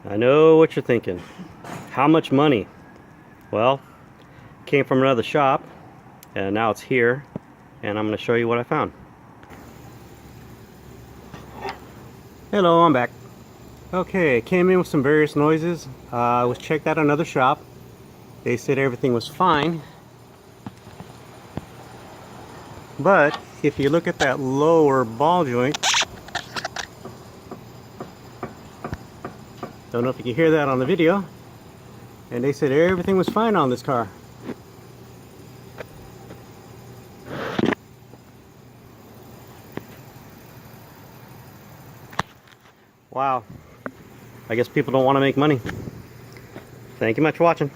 I know what you're thinking. How much money? Well, came from another shop and now it's here and I'm going to show you what I found. Hello, I'm back. Okay, came in with some various noises. I was checked out another shop. They said everything was fine. But if you look at that lower ball joint, don't know if you can hear that on the video, and they said everything was fine on this car. Wow. I guess people don't want to make money. Thank you much for watching.